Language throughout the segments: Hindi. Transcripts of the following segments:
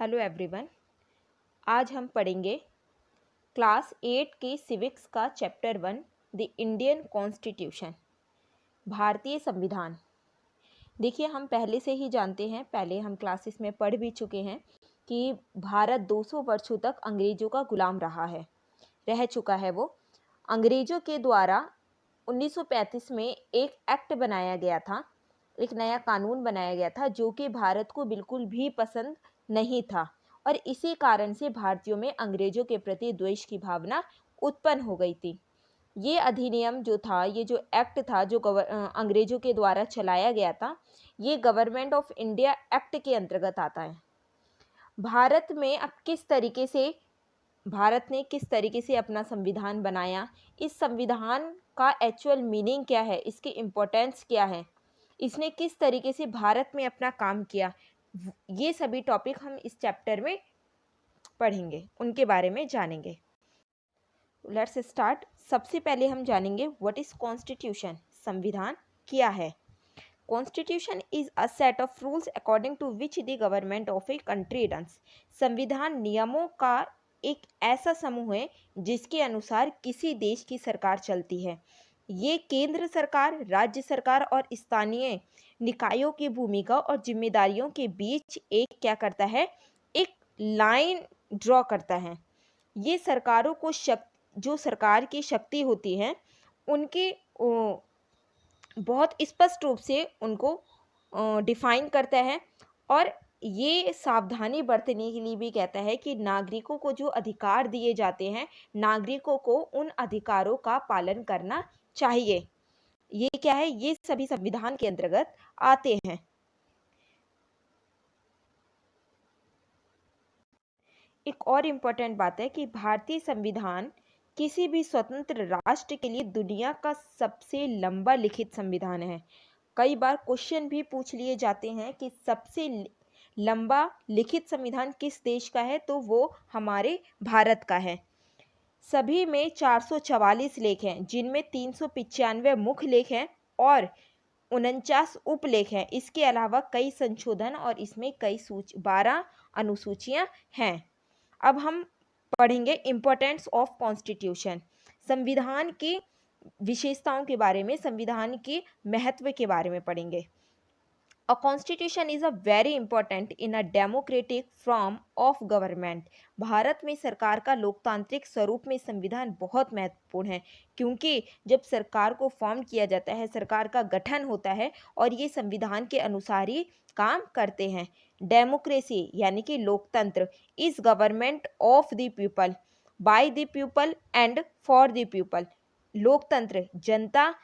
Hello everyone. आज हम पढ़ेंगे क्लास 8 की सिविक्स का चैप्टर 1 द इंडियन कॉन्स्टिट्यूशन, भारतीय संविधान। देखिए, हम पहले से ही जानते हैं, पहले हम क्लासेस में पढ़ भी चुके हैं कि भारत 200 वर्षों तक अंग्रेज़ों का गुलाम रह चुका है। वो अंग्रेज़ों के द्वारा 1935 में एक एक्ट बनाया गया था, एक नया कानून बनाया गया था जो कि भारत को बिल्कुल भी पसंद नहीं था, और इसी कारण से भारतीयों में अंग्रेज़ों के प्रति द्वेष की भावना उत्पन्न हो गई थी। ये अधिनियम जो था, ये जो एक्ट था जो अंग्रेज़ों के द्वारा चलाया गया था, ये गवर्नमेंट ऑफ इंडिया एक्ट के अंतर्गत आता है। भारत में अब भारत ने किस तरीके से अपना संविधान बनाया, इस संविधान का एक्चुअल मीनिंग क्या है, इसकी इम्पोर्टेंस क्या है, इसने किस तरीके से भारत में अपना काम किया, ये सभी टॉपिक हम इस चैप्टर में पढ़ेंगे, उनके बारे में जानेंगे। Let's start. सबसे पहले हम जानेंगे व्हाट इज कॉन्स्टिट्यूशन। संविधान क्या है? Constitution is a set of rules according to which the government of a country runs. संविधान नियमों का एक ऐसा समूह है जिसके अनुसार किसी देश की सरकार चलती है। ये केंद्र सरकार, राज्य सरकार और स्थानीय निकायों की भूमिका और जिम्मेदारियों के बीच एक क्या करता है, एक लाइन ड्रॉ करता है। ये सरकारों को जो सरकार की शक्ति होती है उनके बहुत स्पष्ट रूप से उनको डिफाइन करता है, और ये सावधानी बरतने के लिए भी कहता है कि नागरिकों को जो अधिकार दिए जाते हैं, नागरिकों को उन अधिकारों का पालन करना चाहिए। ये क्या है, ये सभी संविधान के अंतर्गत आते हैं। एक और इम्पोर्टेंट बात है कि भारतीय संविधान किसी भी स्वतंत्र राष्ट्र के लिए दुनिया का सबसे लंबा लिखित संविधान है। कई बार क्वेश्चन भी पूछ लिए जाते हैं कि सबसे लंबा लिखित संविधान किस देश का है, तो वो हमारे भारत का है। सभी में 444 लेख हैं, जिनमें 395 मुख्य लेख हैं और 49 उपलेख हैं। इसके अलावा कई संशोधन और इसमें कई 12 अनुसूचियां हैं। अब हम पढ़ेंगे इम्पोर्टेंस ऑफ कॉन्स्टिट्यूशन। संविधान की विशेषताओं के बारे में, संविधान के महत्व के बारे में पढ़ेंगे। A constitution is a very important in a democratic form of government. Bharat में सरकार का लोकतांत्रिक स्वरूप में संविधान बहुत महत्वपूर्ण है, क्योंकि जब सरकार को फॉर्म किया जाता है, सरकार का गठन होता है और ये संविधान के अनुसार ही काम करते हैं। डेमोक्रेसी यानी कि लोकतंत्र is government of the people, by the people and for the people. लोकतंत्र जनता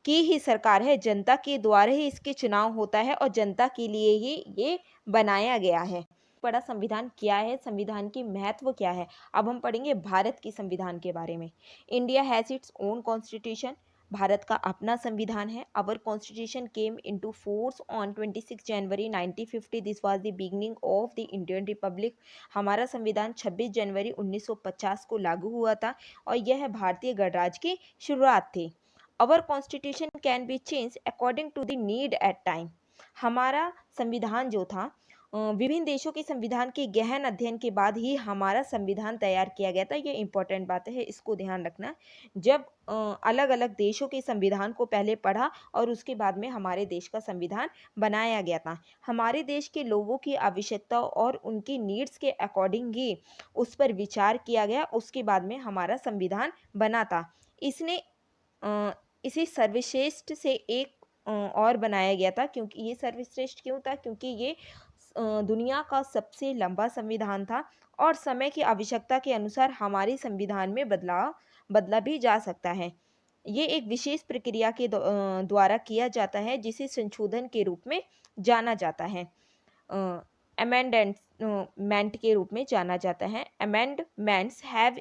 की ही सरकार है, जनता के द्वारा ही इसके चुनाव होता है और जनता के लिए ही ये बनाया गया है। बड़ा संविधान क्या है, संविधान की महत्व क्या है, अब हम पढ़ेंगे भारत की संविधान के बारे में। India has its own constitution. Bharat का अपना संविधान है। Our constitution came into force on 26 January 1950। This was the beginning of the Indian republic. हमारा संविधान 26 जनवरी 1950 को लागू हुआ था और यह भारतीय गणराज्य की शुरुआत थी। Our constitution can be changed according to the need at time. हमारा संविधान जो था, विभिन्न देशों के संविधान के गहन अध्ययन के बाद ही हमारा संविधान तैयार किया गया था। ये इम्पोर्टेंट बात है, इसको ध्यान रखना। जब अलग अलग देशों के संविधान को पहले पढ़ा और उसके बाद में हमारे देश का संविधान बनाया गया था। हमारे देश के लोगों की आवश्यकता और उनकी नीड्स के अकॉर्डिंग ही उस पर विचार किया गया, उसके बाद में हमारा संविधान बना था। इसने इसे सर्वश्रेष्ठ से एक और बनाया गया था। क्योंकि ये सर्वश्रेष्ठ क्यों था? क्योंकि ये दुनिया का सबसे लंबा संविधान था और समय की आवश्यकता के अनुसार हमारे संविधान में बदला भी जा सकता है। ये एक विशेष प्रक्रिया के द्वारा किया जाता है, जिसे संशोधन के रूप में जाना जाता है, अमेंडमेंट के रूप में जाना जाता है। Amendments have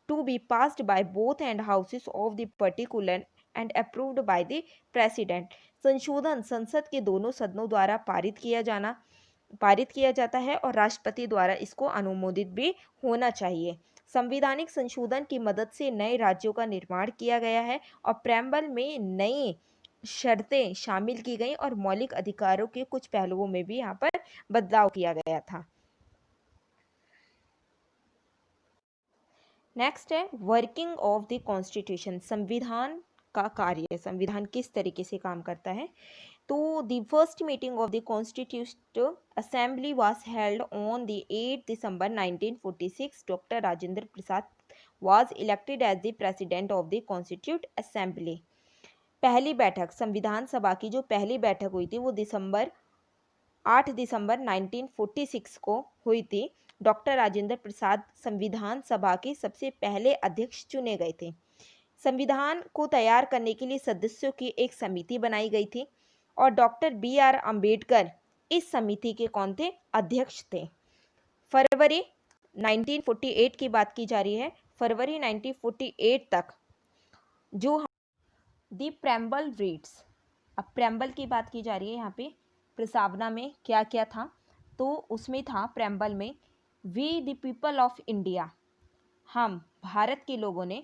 to be passed by both and houses of the particular and approved by the president. संशोधन संसद के दोनों सदनों द्वारा पारित किया जाता है और राष्ट्रपति द्वारा इसको अनुमोदित भी होना चाहिए। संवैधानिक संशोधन की मदद से नए राज्यों का निर्माण किया गया है और प्रेम्बल में नई शर्तें शामिल की गई और मौलिक अधिकारों के कुछ पहलुओं में भी यहाँ पर बदलाव किया गया था। नेक्स्ट है वर्किंग ऑफ द कॉन्स्टिट्यूशन, संविधान का कार्य, संविधान किस तरीके से काम करता है। तो the first meeting of the constitute assembly was held on the 8 December 1946। Doctor Rajendra Prasad was elected as the president of the constitute assembly. पहली बैठक, संविधान सभा की जो पहली बैठक हुई थी वो 8 दिसंबर 1946 को हुई थी। डॉक्टर राजेंद्र प्रसाद संविधान सभा के सबसे पहले अध्यक्ष चुने गए थे। संविधान को तैयार करने के लिए सदस्यों की एक समिति बनाई गई थी और डॉक्टर BR अम्बेडकर इस समिति के कौन थे, अध्यक्ष थे। फरवरी 1948 की बात की जा रही है। फरवरी 1948 तक जो दी प्रेम्बल रीड्स, अब प्रेम्बल की बात की जा रही है यहाँ पे, प्रस्तावना में क्या क्या था, तो उसमें था प्रेम्बल में, we the people of India, हम भारत के लोगों ने,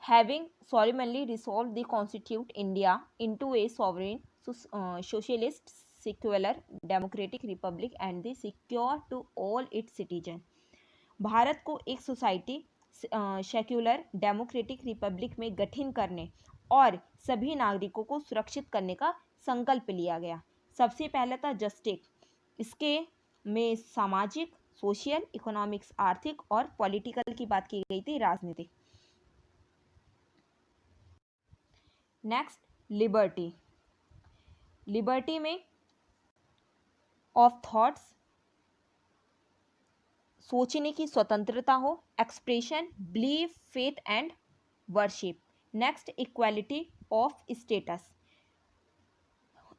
having solemnly resolved the constitute India into a sovereign socialist secular democratic republic and the secure to all its citizens, Bharat को एक सोसाइटी सेक्युलर डेमोक्रेटिक रिपब्लिक में गठन करने और सभी नागरिकों को सुरक्षित करने का संकल्प लिया गया। सबसे पहला था जस्टिस, इसके में सामाजिक, सोशल, इकोनॉमिक्स, आर्थिक और पॉलिटिकल की बात की गई थी, राजनीतिक। नेक्स्ट लिबर्टी, लिबर्टी में ऑफ थॉट्स, सोचने की स्वतंत्रता हो, expression, belief, faith and worship. Next equality of status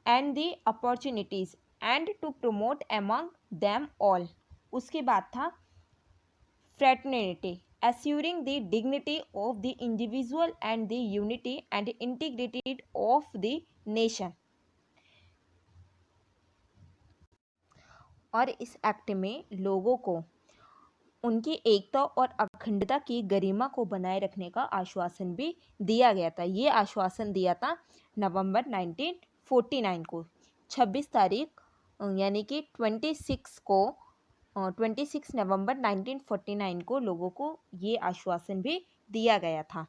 and the opportunities and to promote among them all. उसके बाद था fraternity, assuring the dignity of the individual and the unity and integrity of the nation। और इस एक्ट में लोगों को उनकी एकता और अखंडता की गरिमा को बनाए रखने का आश्वासन भी दिया गया था। ये आश्वासन दिया था नवंबर 1949 को, 26 तारीख यानी कि 26 नवंबर 1949 को लोगों को ये आश्वासन भी दिया गया था।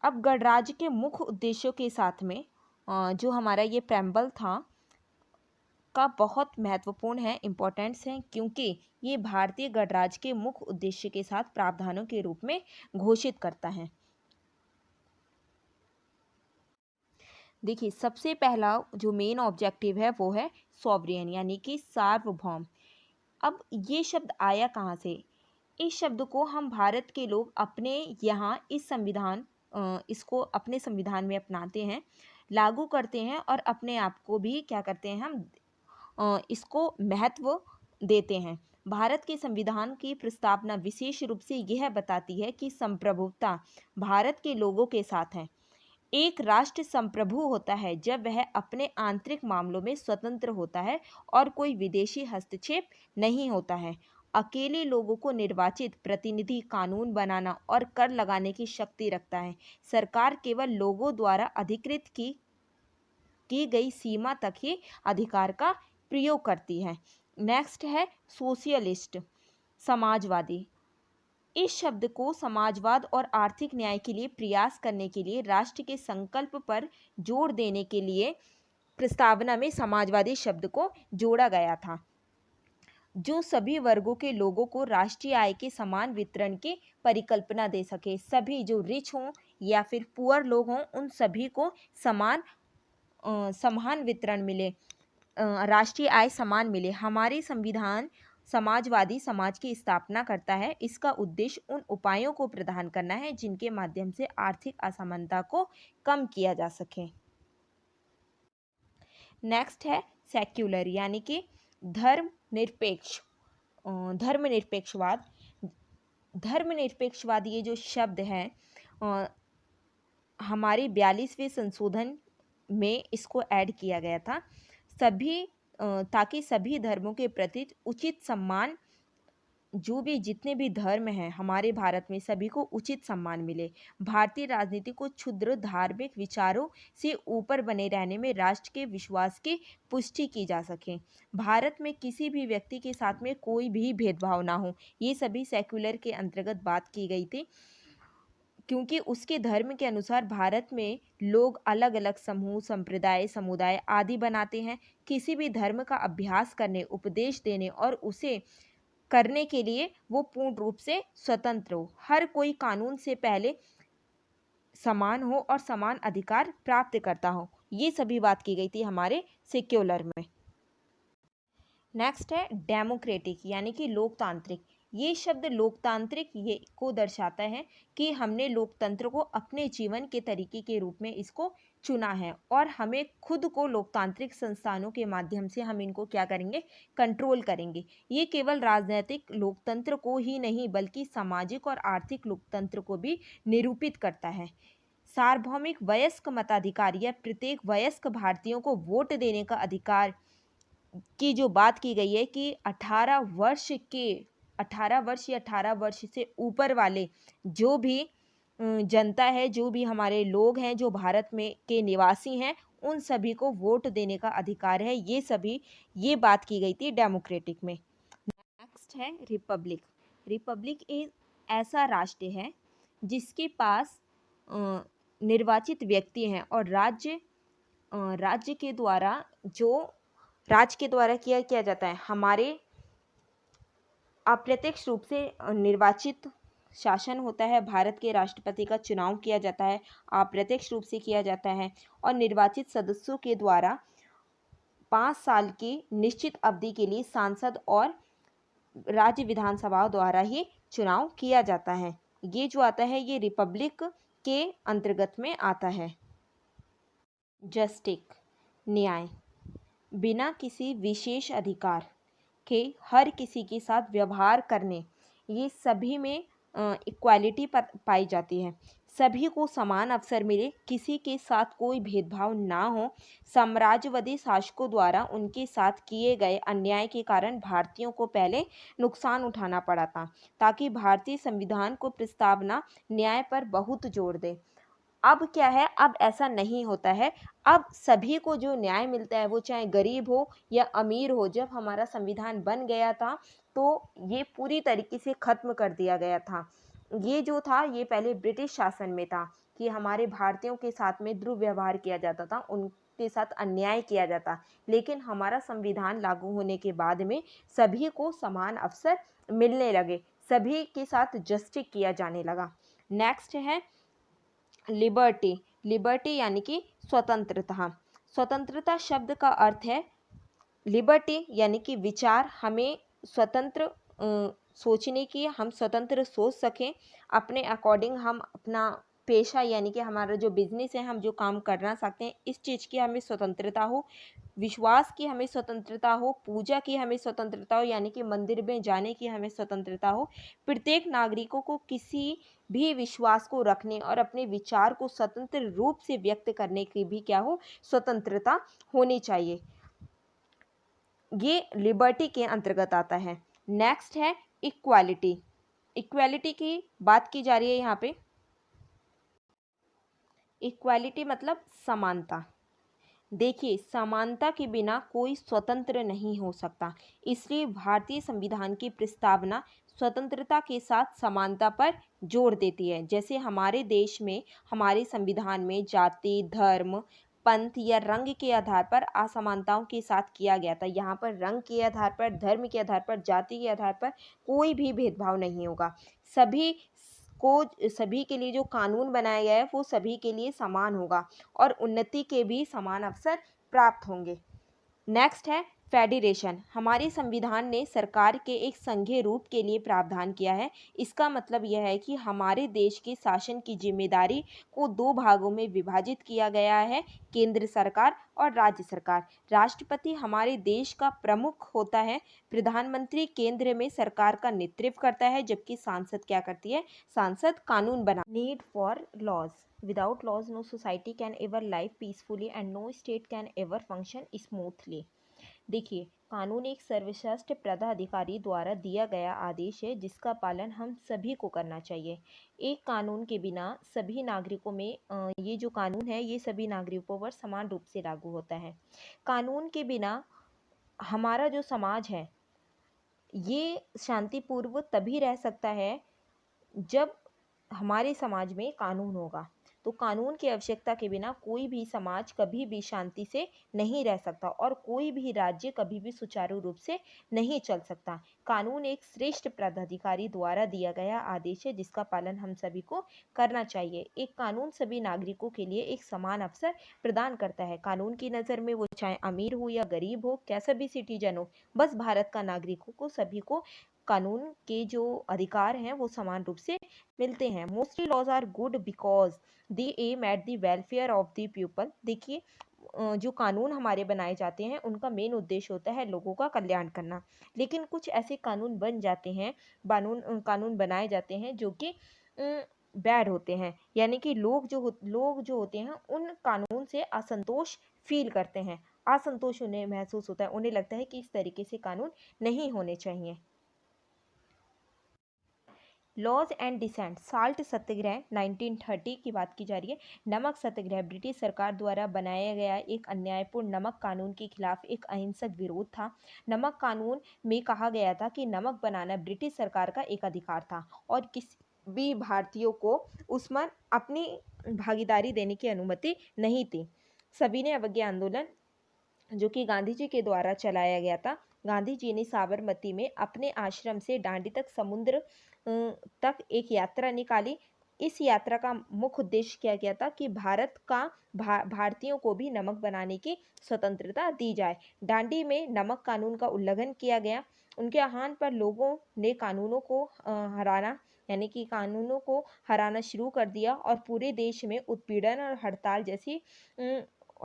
अब गणराज्य के मुख्य उद्देश्यों के साथ में जो हमारा ये प्रेम्बल था का बहुत महत्वपूर्ण है, इम्पोर्टेंस है, क्योंकि ये भारतीय गणराज्य के मुख्य उद्देश्य के साथ प्रावधानों के रूप में घोषित करता है। देखिए सबसे पहला जो मेन ऑब्जेक्टिव है वो है सॉवरेन यानी कि सार्वभौम। अब ये शब्द आया कहाँ से, इस शब्द को हम भारत के लोग अपने यहाँ इसको अपने संविधान में अपनाते हैं, लागू करते हैं और अपने आप को भी क्या करते हैं, हम इसको महत्व देते हैं। भारत के संविधान की प्रस्तावना विशेष रूप से यह बताती है कि संप्रभुता भारत के लोगों के साथ है। एक राष्ट्र संप्रभु होता है जब वह अपने आंतरिक मामलों में स्वतंत्र होता है और कोई विदेशी हस्तक्षेप नहीं होता है। अकेले लोगों को निर्वाचित प्रतिनिधि कानून बनाना और कर लगाने की शक्ति रखता है। सरकार केवल लोगों द्वारा अधिकृत की गई सीमा तक ही अधिकार का प्रयोग करती है। नेक्स्ट है सोशलिस्ट, समाजवादी। इस शब्द को समाजवाद और आर्थिक न्याय के लिए प्रयास करने के लिए राष्ट्र के संकल्प पर जोर देने के लिए प्रस्तावना में समाजवादी शब्द को जोड़ा गया था, जो सभी वर्गों के लोगों को राष्ट्रीय आय के समान वितरण की परिकल्पना दे सके। सभी जो रिच हों या फिर पुअर लोग हों, उन सभी को समान वितरण मिले, राष्ट्रीय आय समान मिले। हमारी संविधान समाजवादी समाज की स्थापना करता है। इसका उद्देश्य उन उपायों को प्रदान करना है जिनके माध्यम से आर्थिक असमानता को कम किया जा सके। नेक्स्ट है सेक्युलर यानी कि धर्मनिरपेक्षवाद। धर्मनिरपेक्षवाद ये जो शब्द है हमारे 42वें संशोधन में इसको ऐड किया गया था, ताकि सभी धर्मों के प्रति उचित सम्मान जो भी जितने भी धर्म हैं हमारे भारत में सभी को उचित सम्मान मिले। भारतीय राजनीति को क्षुद्र धार्मिक विचारों से ऊपर बने रहने में राष्ट्र के विश्वास की पुष्टि की जा सके। भारत में किसी भी व्यक्ति के साथ में कोई भी भेदभाव ना हो, ये सभी सेक्युलर के अंतर्गत बात की गई थी, क्योंकि उसके धर्म के अनुसार भारत में लोग अलग अलग समूह संप्रदाय समुदाय आदि बनाते हैं। किसी भी धर्म का अभ्यास करने उपदेश देने और उसे करने के लिए वो पूर्ण रूप से स्वतंत्र हो। हर कोई कानून से पहले समान हो और समान अधिकार प्राप्त करता हो। ये सभी बात की गई थी हमारे सेक्युलर में। नेक्स्ट है डेमोक्रेटिक यानी कि लोकतांत्रिक। ये शब्द लोकतांत्रिक ये को दर्शाता है कि हमने लोकतंत्र को अपने जीवन के तरीके के रूप में इसको चुना है और हमें खुद को लोकतांत्रिक संस्थानों के माध्यम से हम इनको क्या करेंगे, कंट्रोल करेंगे। ये केवल राजनीतिक लोकतंत्र को ही नहीं बल्कि सामाजिक और आर्थिक लोकतंत्र को भी निरूपित करता है। सार्वभौमिक वयस्क मताधिकार या प्रत्येक वयस्क भारतीयों को वोट देने का अधिकार की जो बात की गई है कि 18 वर्ष या 18 वर्ष से ऊपर वाले जो भी जनता है, जो भी हमारे लोग हैं, जो भारत में के निवासी हैं, उन सभी को वोट देने का अधिकार है। ये बात की गई थी डेमोक्रेटिक में। नेक्स्ट है रिपब्लिक। रिपब्लिक एक ऐसा राष्ट्र है जिसके पास निर्वाचित व्यक्ति हैं और राज्य के द्वारा किया जाता है। हमारे अप्रत्यक्ष रूप से निर्वाचित शासन होता है। भारत के राष्ट्रपति का चुनाव किया जाता है, अप्रत्यक्ष रूप से किया जाता है और निर्वाचित सदस्यों के द्वारा 5 साल की निश्चित अवधि के लिए सांसद और राज्य विधानसभा द्वारा ही चुनाव किया जाता है। ये जो आता है ये रिपब्लिक के अंतर्गत में आता है। जस्टिस न्याय, बिना किसी विशेष अधिकार के हर किसी के साथ व्यवहार करने, ये सभी में इक्वालिटी पाई जाती है। सभी को समान अवसर मिले, किसी के साथ कोई भेदभाव ना हो। साम्राज्यवादी शासकों द्वारा उनके साथ किए गए अन्याय के कारण भारतीयों को पहले नुकसान उठाना पड़ा था, ताकि भारतीय संविधान को प्रस्तावना न्याय पर बहुत जोर दे। अब क्या है, अब ऐसा नहीं होता है। अब सभी को जो न्याय मिलता है वो चाहे गरीब हो या अमीर हो। जब हमारा संविधान बन गया था तो ये पूरी तरीके से खत्म कर दिया गया था। ये जो था ये पहले ब्रिटिश शासन में था कि हमारे भारतीयों के साथ में दुर्व्यवहार किया जाता था, उनके साथ अन्याय किया जाता। लेकिन हमारा संविधान लागू होने के बाद में सभी को समान अवसर मिलने लगे, सभी के साथ जस्टिस किया जाने लगा। नेक्स्ट है लिबर्टी। लिबर्टी यानी कि स्वतंत्रता। स्वतंत्रता शब्द का अर्थ है लिबर्टी यानी कि विचार, हमें स्वतंत्र सोचने की, हम स्वतंत्र सोच सकें, अपने अकॉर्डिंग हम अपना पेशा यानी कि हमारा जो बिजनेस है, हम जो काम करना चाहते हैं, इस चीज़ की हमें स्वतंत्रता हो। विश्वास की हमें स्वतंत्रता हो, पूजा की हमें स्वतंत्रता हो यानी कि मंदिर में जाने की हमें स्वतंत्रता हो। प्रत्येक नागरिकों को किसी भी विश्वास को रखने और अपने विचार को स्वतंत्र रूप से व्यक्त करने की भी क्या हो, स्वतंत्रता होनी चाहिए। ये लिबर्टी के अंतर्गत आता है। नेक्स्ट है इक्वालिटी। इक्वालिटी की बात की जा रही है यहाँ पे। इक्वालिटी मतलब समानता। देखिए, समानता के बिना कोई स्वतंत्र नहीं हो सकता, इसलिए भारतीय संविधान की प्रस्तावना स्वतंत्रता के साथ समानता पर जोर देती है। जैसे हमारे देश में, हमारे संविधान में जाति, धर्म, पंथ या रंग के आधार पर असमानताओं के साथ किया गया था। यहाँ पर रंग के आधार पर, धर्म के आधार पर, जाति के आधार पर कोई भी भेदभाव नहीं होगा। सभी के लिए जो कानून बनाया गया है वो सभी के लिए समान होगा और उन्नति के भी समान अवसर प्राप्त होंगे। नेक्स्ट है फेडरेशन। हमारे संविधान ने सरकार के एक संघीय रूप के लिए प्रावधान किया है। इसका मतलब यह है कि हमारे देश के शासन की जिम्मेदारी को 2 भागों में विभाजित किया गया है, केंद्र सरकार और राज्य सरकार। राष्ट्रपति हमारे देश का प्रमुख होता है, प्रधानमंत्री केंद्र में सरकार का नेतृत्व करता है, जबकि सांसद क्या करती है, सांसद कानून बना। Need for laws. Without laws, no society can ever live peacefully and no state can ever function smoothly. देखिए, कानून एक सर्वश्रेष्ठ पदाधिकारी द्वारा दिया गया आदेश है जिसका पालन हम सभी को करना चाहिए। एक कानून के बिना सभी नागरिकों में ये जो कानून है ये सभी नागरिकों पर समान रूप से लागू होता है। कानून के बिना हमारा जो समाज है ये शांतिपूर्व तभी रह सकता है जब हमारे समाज में कानून होगा। तो कानून की आवश्यकता के बिना कोई भी समाज कभी भी शांति से नहीं रह सकता और कोई भी राज्य कभी भी सुचारू रूप से नहीं चल सकता। कानून एक श्रेष्ठ पदाधिकारी द्वारा दिया गया आदेश है जिसका पालन हम सभी को करना चाहिए। एक कानून सभी नागरिकों के लिए एक समान अवसर प्रदान करता है। कानून की नज़र में वो चाहे अमीर हो या गरीब हो, कैसा भी सिटीजन हो, बस भारत का नागरिकों को सभी को कानून के जो अधिकार हैं वो समान रूप से मिलते हैं। Mostly laws are good because they aim at the welfare of the people. देखिए, जो कानून हमारे बनाए जाते हैं उनका मेन उद्देश्य होता है लोगों का कल्याण करना। लेकिन कुछ ऐसे कानून बन जाते हैं, कानून बनाए जाते हैं जो कि बैड होते हैं, यानी कि लोग जो होते हैं उन कानून से असंतोष फील करते हैं, असंतोष उन्हें महसूस होता है, उन्हें लगता है कि इस तरीके से कानून नहीं होने चाहिए। लॉज एंड डिसेंट, साल्ट सत्याग्रह 1930 की बात की जा रही है। नमक सत्याग्रह ब्रिटिश सरकार द्वारा बनाया गया एक अन्यायपूर्ण नमक कानून के खिलाफ एक अहिंसक विरोध था। नमक कानून में कहा गया था कि नमक बनाना ब्रिटिश सरकार का एक अधिकार था और किसी भी भारतीयों को उसमें अपनी भागीदारी देने की अनुमति नहीं थी। सविनय अवज्ञा आंदोलन जो कि गांधी जी के द्वारा चलाया गया था। गांधी जी ने साबरमती में अपने आश्रम से दांडी तक समुद्र तक एक यात्रा निकाली। इस यात्रा का मुख्य उद्देश्य क्या किया था कि भारतीयों को भी नमक बनाने की स्वतंत्रता दी जाए। दांडी में नमक कानून का उल्लंघन किया गया। उनके आह्वान पर लोगों ने कानूनों को हराना यानी कि कानूनों को हराना शुरू कर दिया और पूरे देश में उत्पीड़न और हड़ताल जैसी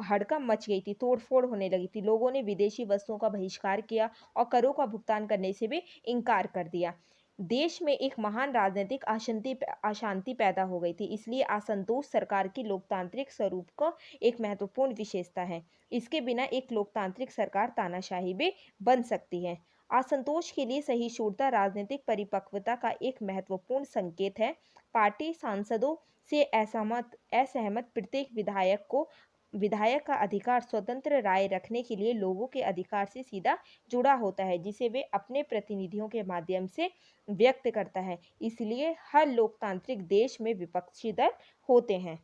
हड़कंप मच गई थी, तोड़फोड़ होने लगी थी। लोगों ने विदेशी वस्तुओं का बहिष्कार किया और करों का भुगतान करने से भी इनकार कर दिया। देश में एक महान राजनीतिक अशांति पैदा हो गई थी, इसलिए असंतोष सरकार की लोकतांत्रिक स्वरूप का एक महत्वपूर्ण विशेषता है। इसके बिना एक लोकतांत्रिक सरकार तानाशाही भी बन सकती है। असंतोष के लिए सहिष्णुता राजनीतिक परिपक्वता का एक महत्वपूर्ण संकेत है। पार्टी सांसदों से असहमत प्रत्येक विधायक का अधिकार स्वतंत्र राय रखने के लिए लोगों के अधिकार से सीधा जुड़ा होता है, जिसे वे अपने प्रतिनिधियों के माध्यम से व्यक्त करता है। इसलिए हर लोकतांत्रिक देश में विपक्षी दल होते हैं।